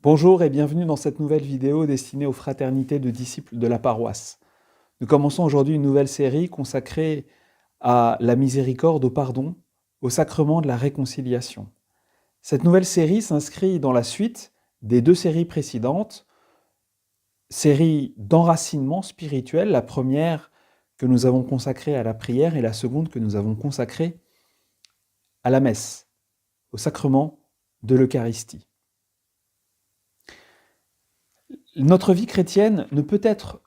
Bonjour et bienvenue dans cette nouvelle vidéo destinée aux fraternités de disciples de la paroisse. Nous commençons aujourd'hui une nouvelle série consacrée à la miséricorde, au pardon, au sacrement de la réconciliation. Cette nouvelle série s'inscrit dans la suite des deux séries précédentes, série d'enracinement spirituel, la première que nous avons consacrée à la prière et la seconde que nous avons consacrée à la messe, au sacrement de l'Eucharistie. Notre vie chrétienne ne peut être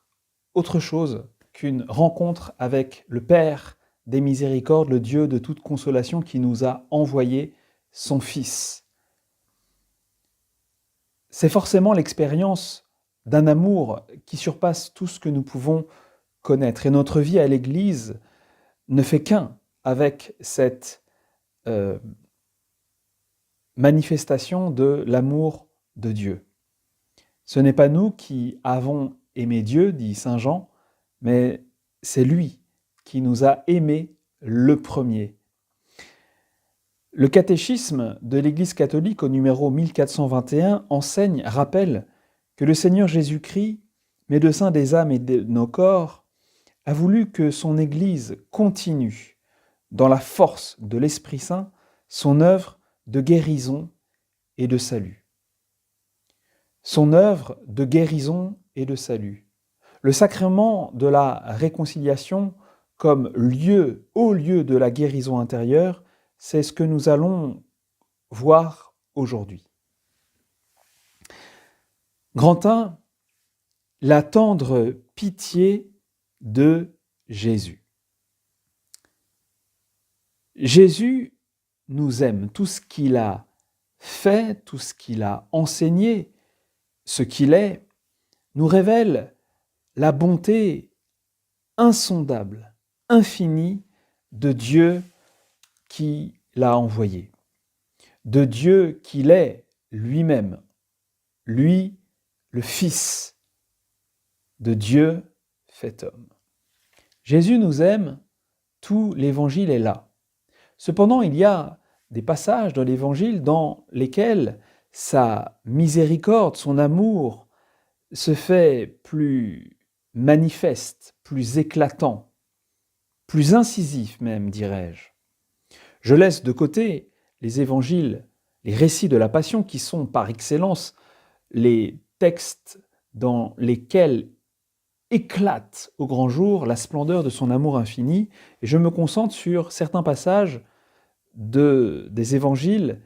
autre chose qu'une rencontre avec le Père des miséricordes, le Dieu de toute consolation qui nous a envoyé son Fils. C'est forcément l'expérience d'un amour qui surpasse tout ce que nous pouvons connaître. Et notre vie à l'Église ne fait qu'un avec cette manifestation de l'amour de Dieu. Ce n'est pas nous qui avons aimé Dieu, dit saint Jean, mais c'est lui qui nous a aimés le premier. Le catéchisme de l'Église catholique au numéro 1421 rappelle que le Seigneur Jésus-Christ, médecin des âmes et de nos corps, a voulu que son Église continue, dans la force de l'Esprit Saint, son œuvre de guérison et de salut. Son œuvre de guérison et de salut. Le sacrement de la réconciliation comme haut lieu de la guérison intérieure, c'est ce que nous allons voir aujourd'hui. Grand 1, la tendre pitié de Jésus. Jésus nous aime, tout ce qu'il a fait, tout ce qu'il a enseigné, ce qu'il est, nous révèle la bonté insondable, infinie de Dieu qui l'a envoyé, de Dieu qu'il est lui-même, lui, le Fils de Dieu fait homme. Jésus nous aime, tout l'Évangile est là. Cependant, il y a des passages dans l'Évangile dans lesquels sa miséricorde, son amour se fait plus manifeste, plus éclatant, plus incisif même, dirais-je. Je laisse de côté les évangiles, les récits de la Passion qui sont par excellence les textes dans lesquels éclate au grand jour la splendeur de son amour infini, et je me concentre sur certains passages des évangiles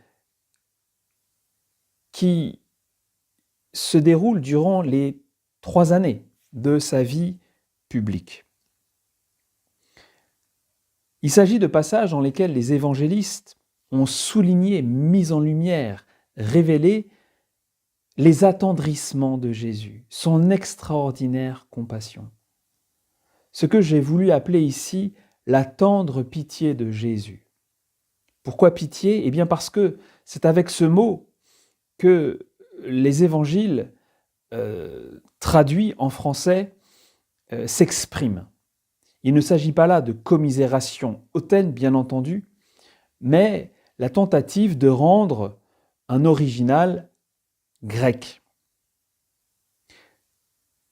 qui se déroulent durant les 3 années de sa vie publique. Il s'agit de passages dans lesquels les évangélistes ont souligné, mis en lumière, révélé les attendrissements de Jésus, son extraordinaire compassion. Ce que j'ai voulu appeler ici la tendre pitié de Jésus. Pourquoi pitié ? Eh bien parce que c'est avec ce mot que les évangiles traduits en français s'expriment. Il ne s'agit pas là de commisération hautaine, bien entendu, mais la tentative de rendre un original grec.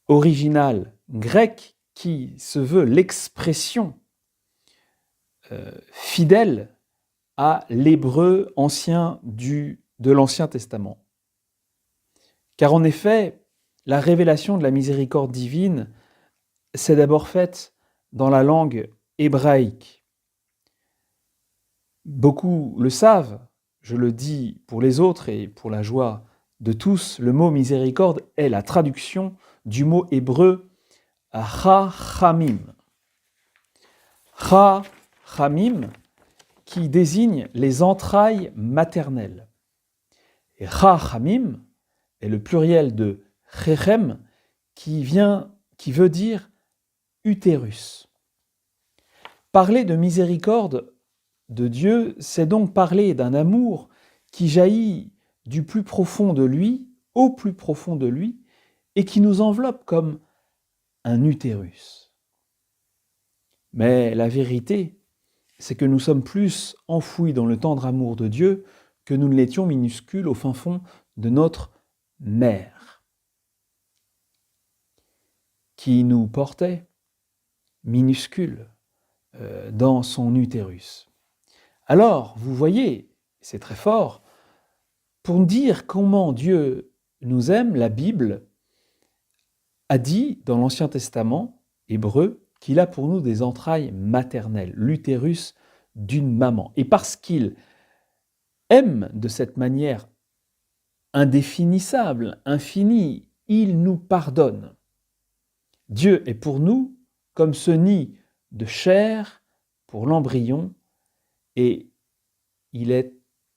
Original grec qui se veut l'expression fidèle à l'hébreu ancien de l'Ancien Testament. Car en effet, la révélation de la miséricorde divine s'est d'abord faite dans la langue hébraïque. Beaucoup le savent, je le dis pour les autres et pour la joie de tous, le mot miséricorde est la traduction du mot hébreu rachamim. Rachamim qui désigne les entrailles maternelles. Et rachamim est le pluriel de rechem qui veut dire utérus. Parler de miséricorde de Dieu, c'est donc parler d'un amour qui jaillit du plus profond de lui, au plus profond de lui, et qui nous enveloppe comme un utérus. Mais la vérité, c'est que nous sommes plus enfouis dans le tendre amour de Dieu que nous ne l'étions minuscules au fin fond de notre mère qui nous portait minuscules dans son utérus. Alors, vous voyez, c'est très fort, pour dire comment Dieu nous aime, la Bible a dit dans l'Ancien Testament hébreu qu'il a pour nous des entrailles maternelles, l'utérus d'une maman. Et parce qu'il aime de cette manière indéfinissable, infinie, il nous pardonne. Dieu est pour nous comme ce nid de chair pour l'embryon et il est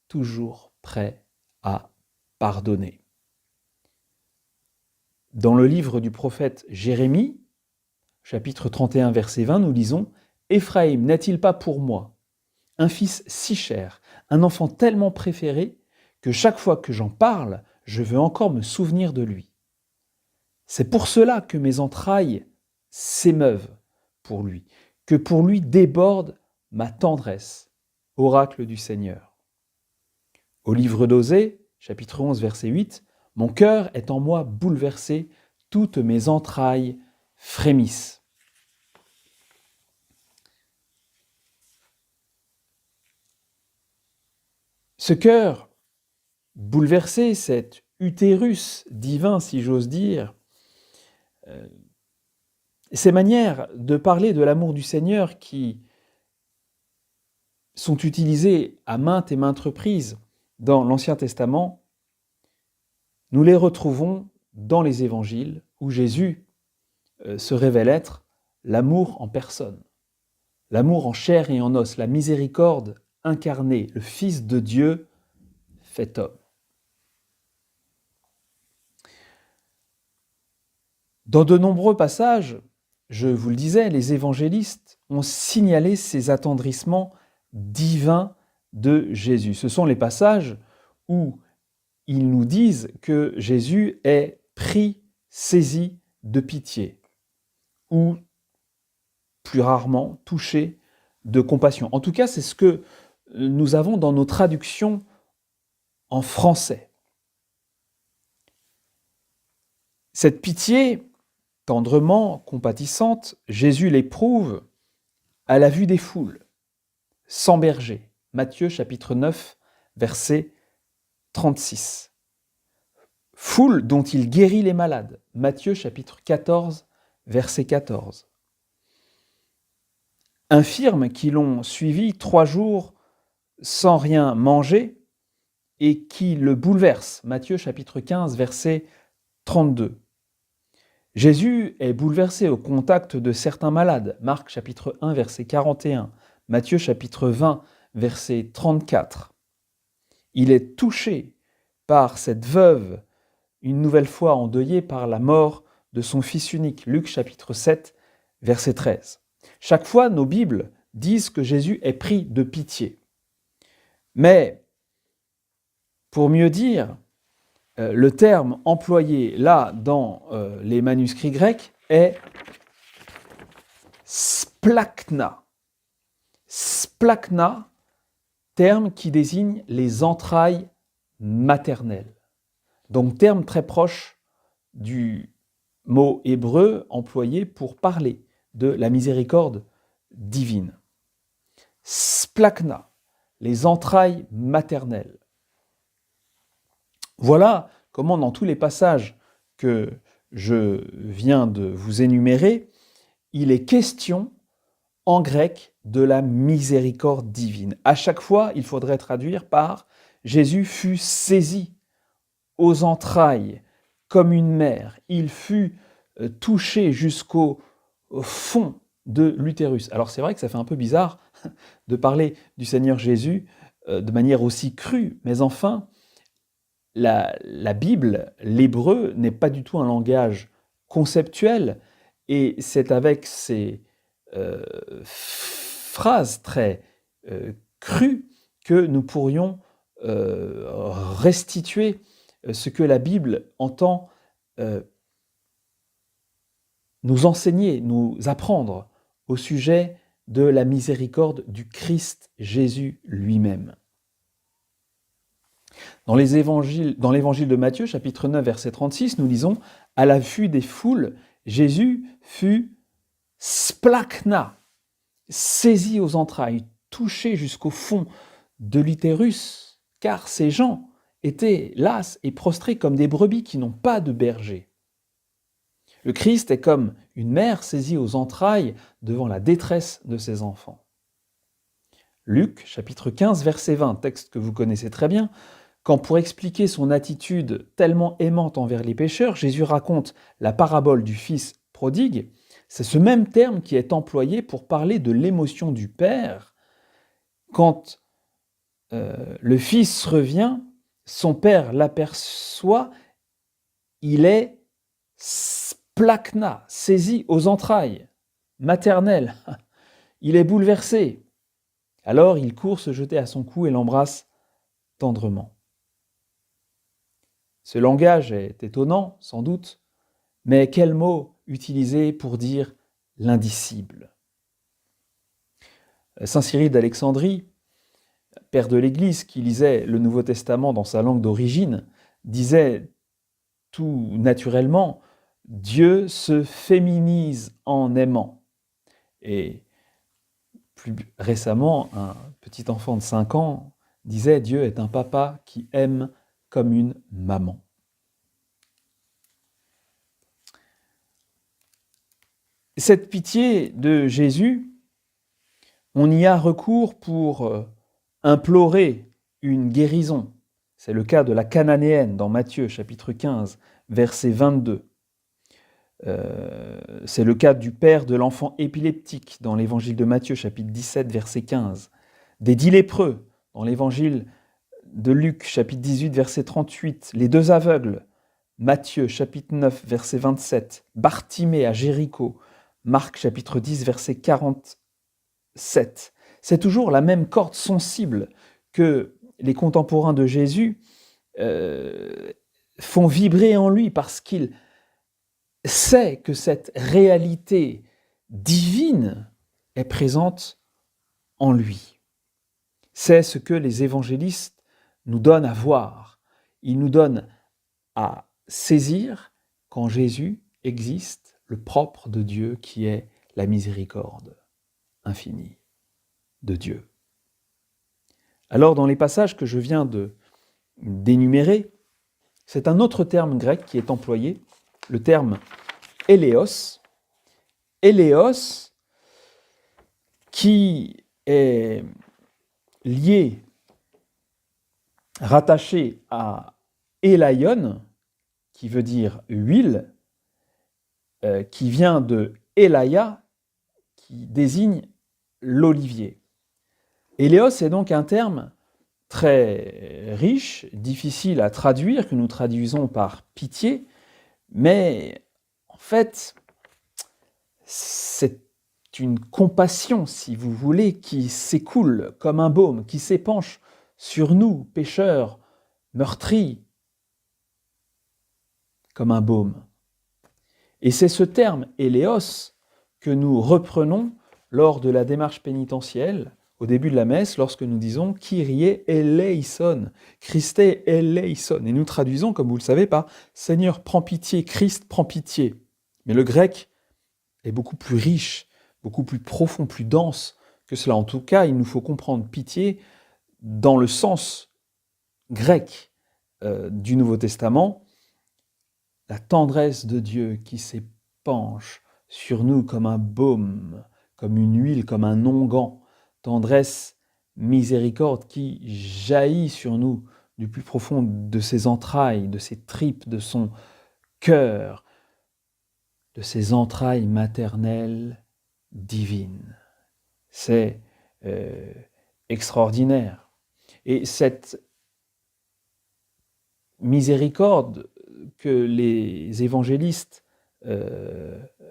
toujours prêt à pardonner. Dans le livre du prophète Jérémie, chapitre 31, verset 20, nous lisons « Éphraïm n'est-il pas pour moi un fils si cher, un enfant tellement préféré que chaque fois que j'en parle, je veux encore me souvenir de lui. C'est pour cela que mes entrailles s'émeuvent pour lui, que pour lui déborde ma tendresse. » Oracle du Seigneur. Au livre d'Osée, chapitre 11, verset 8, « Mon cœur est en moi bouleversé, toutes mes entrailles frémissent. » Ce cœur bouleversé, cet utérus divin, si j'ose dire, ces manières de parler de l'amour du Seigneur qui sont utilisées à maintes et maintes reprises dans l'Ancien Testament, nous les retrouvons dans les évangiles où Jésus se révèle être l'amour en personne, l'amour en chair et en os, la miséricorde incarnée, le Fils de Dieu fait homme. Dans de nombreux passages, je vous le disais, les évangélistes ont signalé ces attendrissements divins de Jésus. Ce sont les passages où ils nous disent que Jésus est pris, saisi de pitié, ou plus rarement touché de compassion. En tout cas, c'est ce que nous avons dans nos traductions en français. Cette pitié, tendrement compatissante, Jésus l'éprouve à la vue des foules, sans berger. Matthieu chapitre 9, verset 36. Foule dont il guérit les malades. Matthieu chapitre 14, verset 14. Infirmes qui l'ont suivi 3 jours sans rien manger et qui le bouleversent. Matthieu chapitre 15, verset 32. Jésus est bouleversé au contact de certains malades. Marc chapitre 1, verset 41. Matthieu chapitre 20, verset 34. Il est touché par cette veuve, une nouvelle fois endeuillée par la mort de son fils unique. Luc chapitre 7, verset 13. Chaque fois, nos Bibles disent que Jésus est pris de pitié. Mais, pour mieux dire, le terme employé là dans les manuscrits grecs est splachna. Splachna, terme qui désigne les entrailles maternelles. Donc terme très proche du mot hébreu employé pour parler de la miséricorde divine. Splachna, les entrailles maternelles. Voilà comment dans tous les passages que je viens de vous énumérer, il est question en grec de la miséricorde divine. À chaque fois, il faudrait traduire par « Jésus fut saisi aux entrailles comme une mère, il fut touché jusqu'au fond de l'utérus ». Alors c'est vrai que ça fait un peu bizarre de parler du Seigneur Jésus de manière aussi crue, mais enfin, la Bible, l'hébreu, n'est pas du tout un langage conceptuel, et c'est avec ces phrases très crues que nous pourrions restituer ce que la Bible entend nous enseigner, nous apprendre au sujet de la miséricorde du Christ Jésus lui-même. Dans l'évangile de Matthieu, chapitre 9, verset 36, nous lisons « À la vue des foules, Jésus fut splachna, saisi aux entrailles, touché jusqu'au fond de l'utérus, car ces gens étaient las et prostrés comme des brebis qui n'ont pas de berger. » Le Christ est comme une mère saisie aux entrailles devant la détresse de ses enfants. Luc, chapitre 15, verset 20, texte que vous connaissez très bien, quand pour expliquer son attitude tellement aimante envers les pécheurs, Jésus raconte la parabole du fils prodigue, c'est ce même terme qui est employé pour parler de l'émotion du Père. Quand le fils revient, son Père l'aperçoit, il est splachna, saisi aux entrailles, maternelles. Il est bouleversé. Alors il court se jeter à son cou et l'embrasse tendrement. Ce langage est étonnant, sans doute, mais quel mot utiliser pour dire l'indicible? Saint Cyril d'Alexandrie, père de l'Église qui lisait le Nouveau Testament dans sa langue d'origine, disait tout naturellement « Dieu se féminise en aimant ». Et plus récemment, un petit enfant de 5 ans disait « Dieu est un papa qui aime comme une maman ». Cette pitié de Jésus, on y a recours pour implorer une guérison. C'est le cas de la Cananéenne dans Matthieu, chapitre 15, verset 22. C'est le cas du père de l'enfant épileptique dans l'évangile de Matthieu, chapitre 17, verset 15. Des 10 lépreux dans l'évangile de Luc, chapitre 18, verset 38. Les 2 aveugles, Matthieu, chapitre 9, verset 27. Bartimée à Jéricho, Marc, chapitre 10, verset 47. C'est toujours la même corde sensible que les contemporains de Jésus font vibrer en lui parce qu'il sait que cette réalité divine est présente en lui. C'est ce que les évangélistes nous donnent à voir. Ils nous donnent à saisir qu'en Jésus existe le propre de Dieu qui est la miséricorde infinie de Dieu. Alors dans les passages que je viens d'énumérer, c'est un autre terme grec qui est employé, le terme éléos. Éléos qui est lié, rattaché à élaion, qui veut dire huile, qui vient de Elaïa, qui désigne l'olivier. Éléos est donc un terme très riche, difficile à traduire, que nous traduisons par pitié, mais en fait, c'est une compassion, si vous voulez, qui s'écoule comme un baume, qui s'épanche sur nous, pécheurs, meurtris, comme un baume. Et c'est ce terme éléos que nous reprenons lors de la démarche pénitentielle, au début de la messe, lorsque nous disons « Kyrie eleison »,« Christe eleison ». Et nous traduisons, comme vous le savez, par « Seigneur, prends pitié, Christ, prends pitié ». Mais le grec est beaucoup plus riche, beaucoup plus profond, plus dense que cela. En tout cas, il nous faut comprendre pitié dans le sens grec du Nouveau Testament, la tendresse de Dieu qui s'épanche sur nous comme un baume, comme une huile, comme un onguent, tendresse, miséricorde qui jaillit sur nous du plus profond de ses entrailles, de ses tripes, de son cœur, de ses entrailles maternelles divines. C'est extraordinaire. Et cette miséricorde que les évangélistes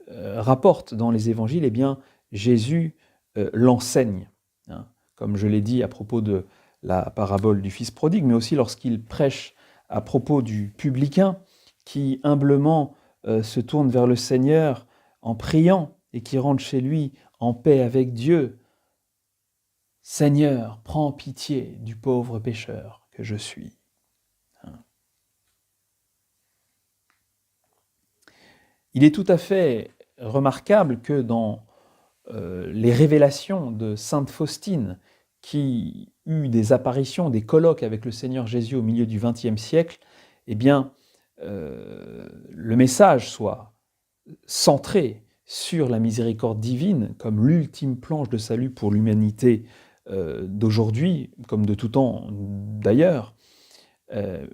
rapportent dans les évangiles, eh bien, Jésus l'enseigne. Hein, comme je l'ai dit à propos de la parabole du fils prodigue, mais aussi lorsqu'il prêche à propos du publicain qui humblement se tourne vers le Seigneur en priant et qui rentre chez lui en paix avec Dieu. Seigneur, prends pitié du pauvre pécheur que je suis. Il est tout à fait remarquable que dans les révélations de Sainte Faustine, qui eut des apparitions, des colloques avec le Seigneur Jésus au milieu du XXe siècle, eh bien, le message soit centré sur la miséricorde divine comme l'ultime planche de salut pour l'humanité d'aujourd'hui, comme de tout temps d'ailleurs.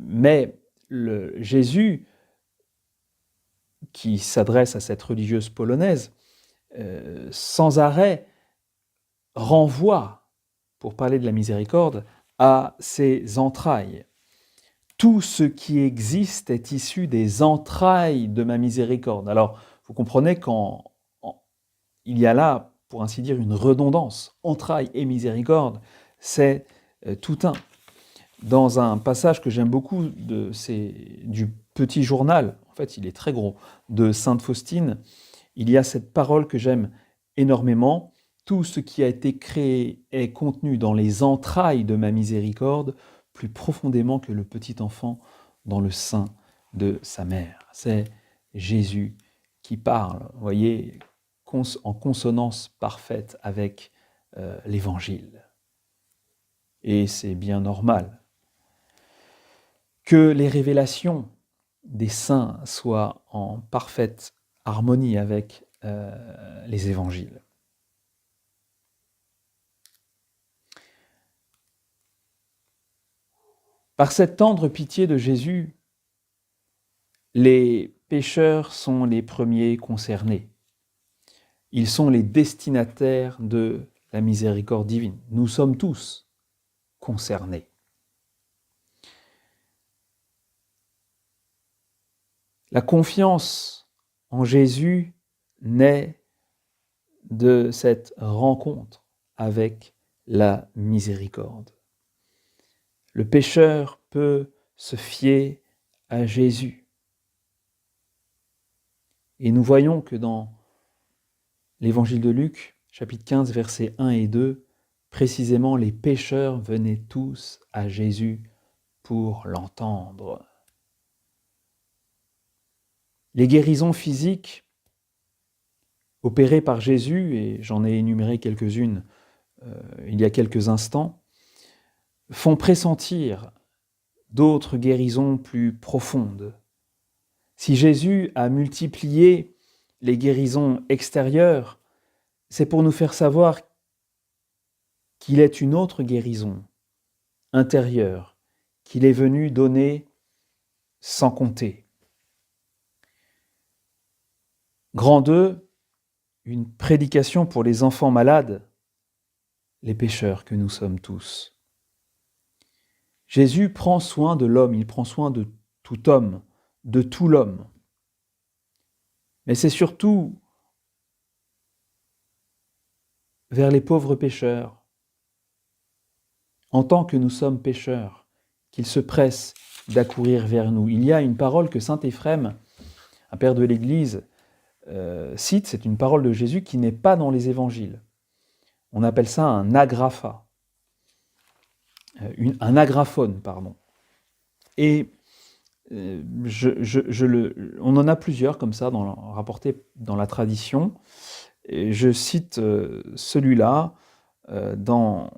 Mais Jésus, qui s'adresse à cette religieuse polonaise, sans arrêt renvoie, pour parler de la miséricorde, à ses entrailles. Tout ce qui existe est issu des entrailles de ma miséricorde. Alors, vous comprenez qu'il y a là, pour ainsi dire, une redondance. Entrailles et miséricorde, c'est tout un. Dans un passage que j'aime beaucoup du petit journal, en fait il est très gros, de Sainte Faustine, il y a cette parole que j'aime énormément. Tout ce qui a été créé est contenu dans les entrailles de ma miséricorde, plus profondément que le petit enfant dans le sein de sa mère. C'est Jésus qui parle, vous voyez, en consonance parfaite avec l'Évangile. Et c'est bien normal que les révélations des saints soient en parfaite harmonie avec les évangiles. Par cette tendre pitié de Jésus, les pécheurs sont les premiers concernés. Ils sont les destinataires de la miséricorde divine. Nous sommes tous concernés. La confiance en Jésus naît de cette rencontre avec la miséricorde. Le pécheur peut se fier à Jésus. Et nous voyons que dans l'évangile de Luc, chapitre 15, versets 1 et 2, précisément les pécheurs venaient tous à Jésus pour l'entendre. Les guérisons physiques opérées par Jésus, et j'en ai énuméré quelques-unes il y a quelques instants, font pressentir d'autres guérisons plus profondes. Si Jésus a multiplié les guérisons extérieures, c'est pour nous faire savoir qu'il est une autre guérison intérieure, qu'il est venu donner sans compter. Grand 2, une prédication pour les enfants malades, les pécheurs que nous sommes tous. Jésus prend soin de l'homme, il prend soin de tout homme, de tout l'homme. Mais c'est surtout vers les pauvres pécheurs, en tant que nous sommes pécheurs, qu'il se presse d'accourir vers nous. Il y a une parole que saint Éphrem, un père de l'Église, cite, c'est une parole de Jésus qui n'est pas dans les évangiles. On appelle ça un agrapha, un agraphone, pardon. Et on en a plusieurs comme ça rapportés dans la tradition. Et je cite celui-là dans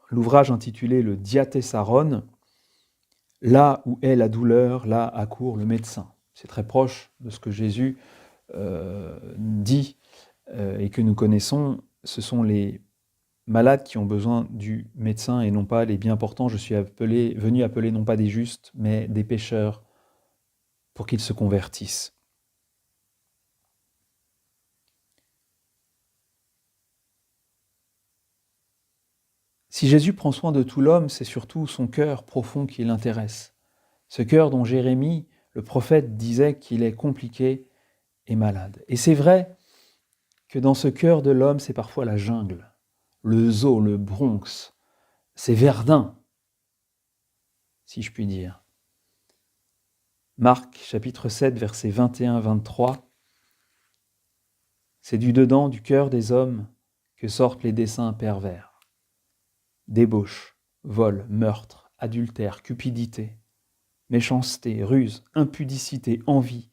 l'ouvrage intitulé Le Diatessaron, « Là où est la douleur, là accourt le médecin ». C'est très proche de ce que Jésus dit et que nous connaissons. Ce sont les malades qui ont besoin du médecin et non pas les bien portants. Je suis venu appeler non pas des justes, mais des pécheurs pour qu'ils se convertissent. Si Jésus prend soin de tout l'homme, c'est surtout son cœur profond qui l'intéresse. Ce cœur dont Jérémie, le prophète, disait qu'il est compliqué et malade. Et c'est vrai que dans ce cœur de l'homme, c'est parfois la jungle, le zoo, le Bronx, c'est Verdun, si je puis dire. Marc, chapitre 7, versets 21-23, c'est du dedans du cœur des hommes que sortent les desseins pervers. Débauche, vol, meurtre, adultère, cupidité, méchanceté, ruse, impudicité, envie,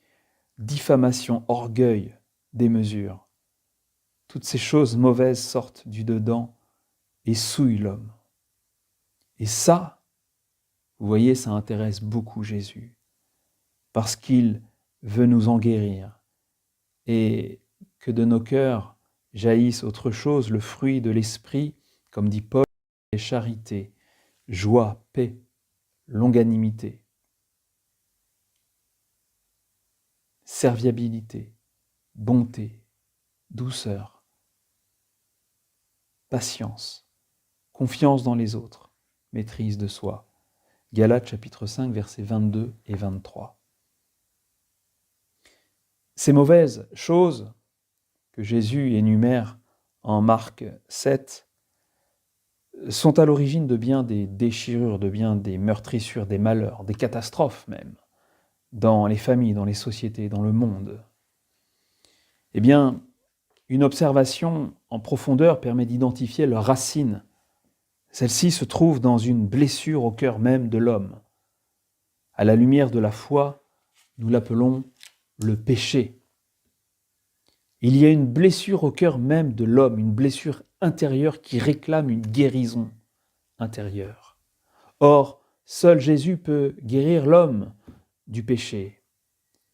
diffamation, orgueil, démesure. Toutes ces choses mauvaises sortent du dedans et souillent l'homme. Et ça, vous voyez, ça intéresse beaucoup Jésus, parce qu'il veut nous en guérir, et que de nos cœurs jaillisse autre chose, le fruit de l'esprit, comme dit Paul, et charité, joie, paix, longanimité, serviabilité, bonté, douceur, patience, confiance dans les autres, maîtrise de soi. Galates chapitre 5, versets 22 et 23. Ces mauvaises choses que Jésus énumère en Marc 7 sont à l'origine de bien des déchirures, de bien des meurtrissures, des malheurs, des catastrophes même, dans les familles, dans les sociétés, dans le monde. Eh bien, une observation en profondeur permet d'identifier leurs racines. Celle-ci se trouve dans une blessure au cœur même de l'homme. À la lumière de la foi, nous l'appelons le péché. Il y a une blessure au cœur même de l'homme, une blessure intérieure qui réclame une guérison intérieure. Or, seul Jésus peut guérir l'homme du péché.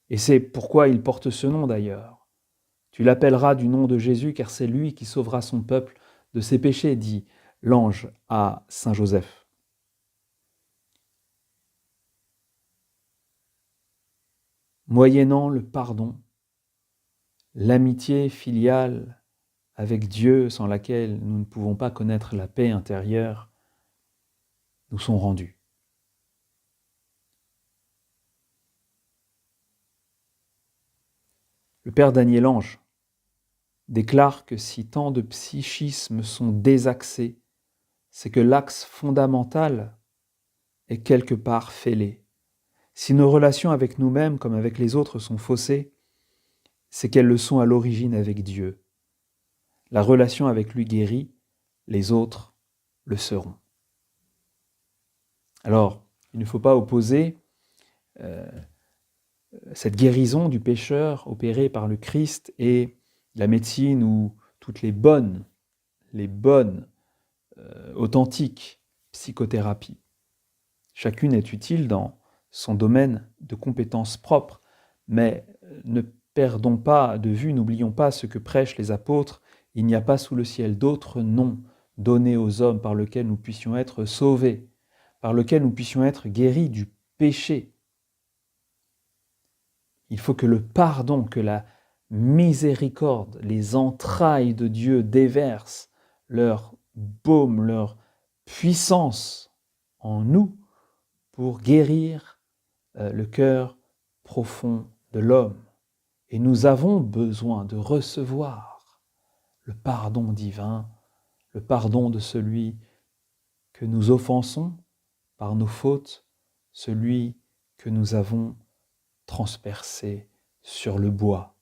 Et c'est pourquoi il porte ce nom d'ailleurs. Tu l'appelleras du nom de Jésus, car c'est lui qui sauvera son peuple de ses péchés, dit l'ange à Saint Joseph. Moyennant le pardon, l'amitié filiale avec Dieu sans laquelle nous ne pouvons pas connaître la paix intérieure, nous sont rendus. Le père Daniel Ange déclare que si tant de psychismes sont désaxés, c'est que l'axe fondamental est quelque part fêlé. Si nos relations avec nous-mêmes comme avec les autres sont faussées, c'est qu'elles le sont à l'origine avec Dieu. La relation avec lui guérit, les autres le seront. Alors, il ne faut pas opposer cette guérison du pécheur opérée par le Christ et la médecine ou toutes les bonnes, authentiques psychothérapies. Chacune est utile dans son domaine de compétences propres, mais ne perdons pas de vue, n'oublions pas ce que prêchent les apôtres. Il n'y a pas sous le ciel d'autre nom donné aux hommes par lequel nous puissions être sauvés, par lequel nous puissions être guéris du péché. Il faut que le pardon, que la miséricorde, les entrailles de Dieu déversent leur baume, leur puissance en nous pour guérir le cœur profond de l'homme. Et nous avons besoin de recevoir le pardon divin, le pardon de celui que nous offensons par nos fautes, celui que nous avons transpercé sur le bois.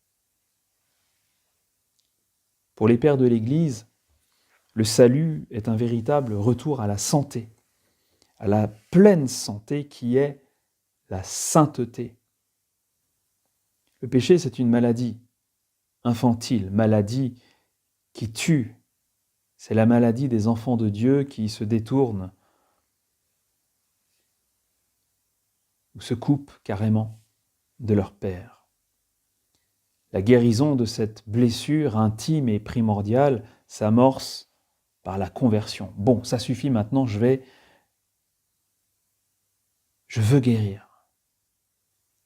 Pour les pères de l'Église, le salut est un véritable retour à la santé, à la pleine santé qui est la sainteté. Le péché, c'est une maladie infantile, maladie qui tue. C'est la maladie des enfants de Dieu qui se détournent ou se coupent carrément de leur Père. La guérison de cette blessure intime et primordiale s'amorce par la conversion. Bon, ça suffit maintenant, je veux guérir.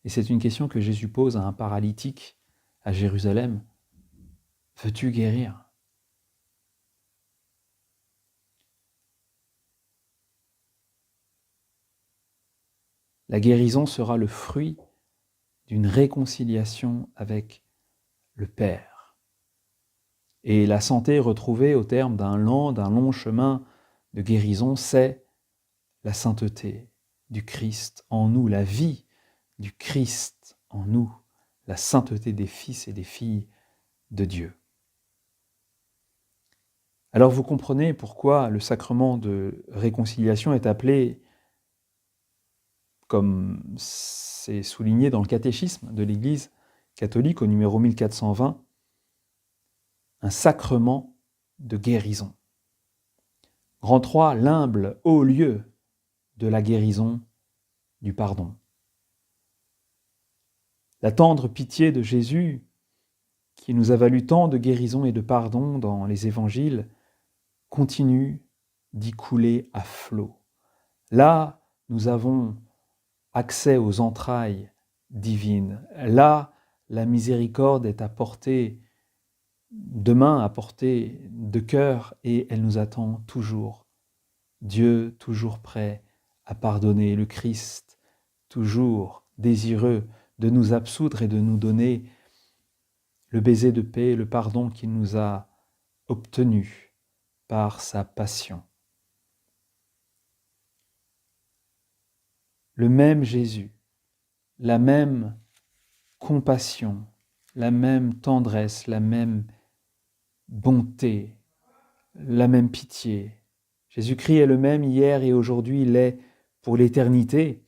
Et c'est une question que Jésus pose à un paralytique à Jérusalem. Veux-tu guérir ? La guérison sera le fruit d'une réconciliation avec le Père. Et la santé retrouvée au terme d'un long chemin de guérison, c'est la sainteté du Christ en nous, la vie du Christ en nous, la sainteté des fils et des filles de Dieu. Alors vous comprenez pourquoi le sacrement de réconciliation est appelé, comme c'est souligné dans le catéchisme de l'Église, catholique au numéro 1420, un sacrement de guérison. Grand 3, l'humble haut lieu de la guérison, du pardon. La tendre pitié de Jésus, qui nous a valu tant de guérison et de pardon dans les évangiles, continue d'y couler à flot. Là, nous avons accès aux entrailles divines. Là, la miséricorde est à portée de main, à portée de cœur, et elle nous attend toujours. Dieu toujours prêt à pardonner, le Christ toujours désireux de nous absoudre et de nous donner le baiser de paix, le pardon qu'il nous a obtenu par sa passion. Le même Jésus, la même compassion, la même tendresse, la même bonté, la même pitié. Jésus-Christ est le même hier et aujourd'hui, il est pour l'éternité,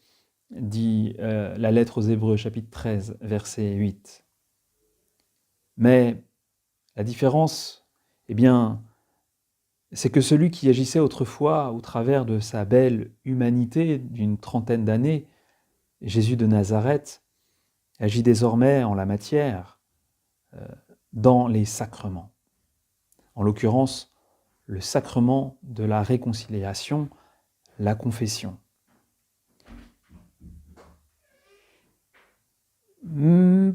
dit la lettre aux Hébreux, chapitre 13, verset 8. Mais la différence, eh bien, c'est que celui qui agissait autrefois au travers de sa belle humanité d'une trentaine d'années, Jésus de Nazareth, agit désormais en la matière, dans les sacrements. En l'occurrence, le sacrement de la réconciliation, la confession.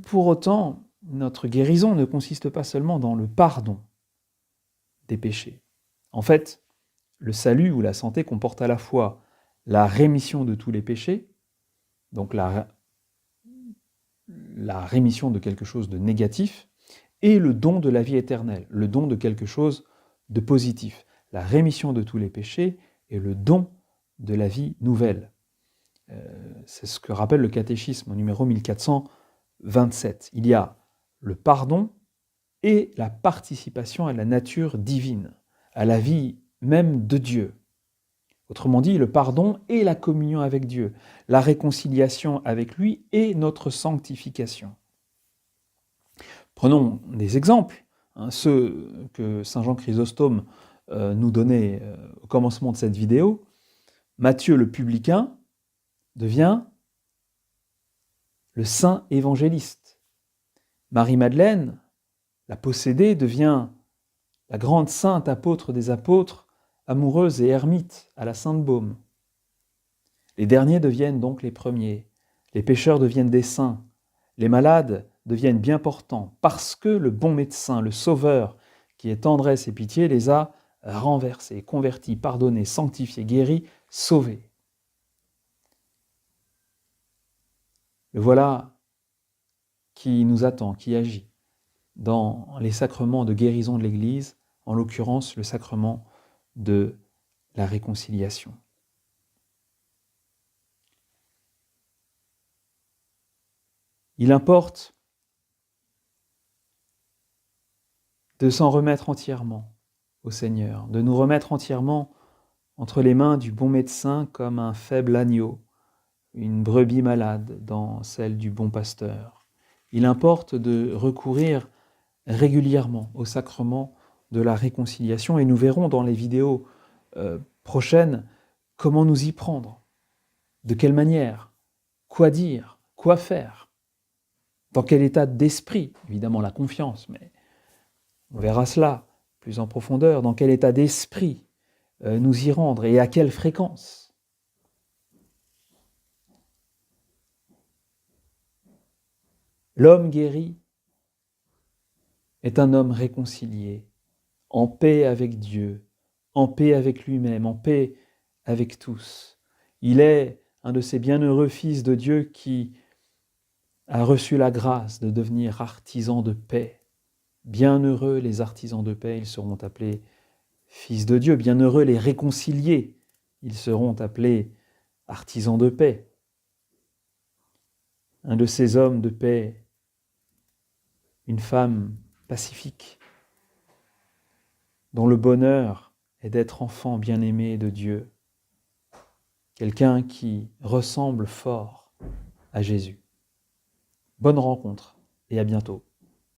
Pour autant, notre guérison ne consiste pas seulement dans le pardon des péchés. En fait, le salut ou la santé comporte à la fois la rémission de tous les péchés, donc la rémission de quelque chose de négatif, et le don de la vie éternelle, le don de quelque chose de positif. La rémission de tous les péchés et le don de la vie nouvelle. C'est ce que rappelle le catéchisme au numéro 1427. Il y a le pardon et la participation à la nature divine, à la vie même de Dieu. Autrement dit, le pardon et la communion avec Dieu, la réconciliation avec lui et notre sanctification. Prenons des exemples, ceux que saint Jean Chrysostome nous donnait au commencement de cette vidéo. Matthieu le publicain devient le saint évangéliste. Marie-Madeleine, la possédée, devient la grande sainte apôtre des apôtres, amoureuse et ermite à la Sainte-Baume. Les derniers deviennent donc les premiers, les pécheurs deviennent des saints, les malades deviennent bien portants, parce que le bon médecin, le sauveur, qui est tendresse et pitié, les a renversés, convertis, pardonnés, sanctifiés, guéris, sauvés. Le voilà qui nous attend, qui agit dans les sacrements de guérison de l'Église, en l'occurrence le sacrement de la réconciliation. Il importe de s'en remettre entièrement au Seigneur, de nous remettre entièrement entre les mains du bon médecin comme un faible agneau, une brebis malade dans celle du bon pasteur. Il importe de recourir régulièrement au sacrement de la réconciliation et nous verrons dans les vidéos prochaines comment nous y prendre, de quelle manière, quoi dire, quoi faire, dans quel état d'esprit, évidemment la confiance, mais on verra cela plus en profondeur, dans quel état d'esprit nous y rendre et à quelle fréquence. L'homme guéri est un homme réconcilié, en paix avec Dieu, en paix avec lui-même, en paix avec tous. Il est un de ces bienheureux fils de Dieu qui a reçu la grâce de devenir artisan de paix. Bienheureux les artisans de paix, ils seront appelés fils de Dieu. Bienheureux les réconciliés, ils seront appelés artisans de paix. Un de ces hommes de paix, une femme pacifique, dont le bonheur est d'être enfant bien-aimé de Dieu. Quelqu'un qui ressemble fort à Jésus. Bonne rencontre et à bientôt.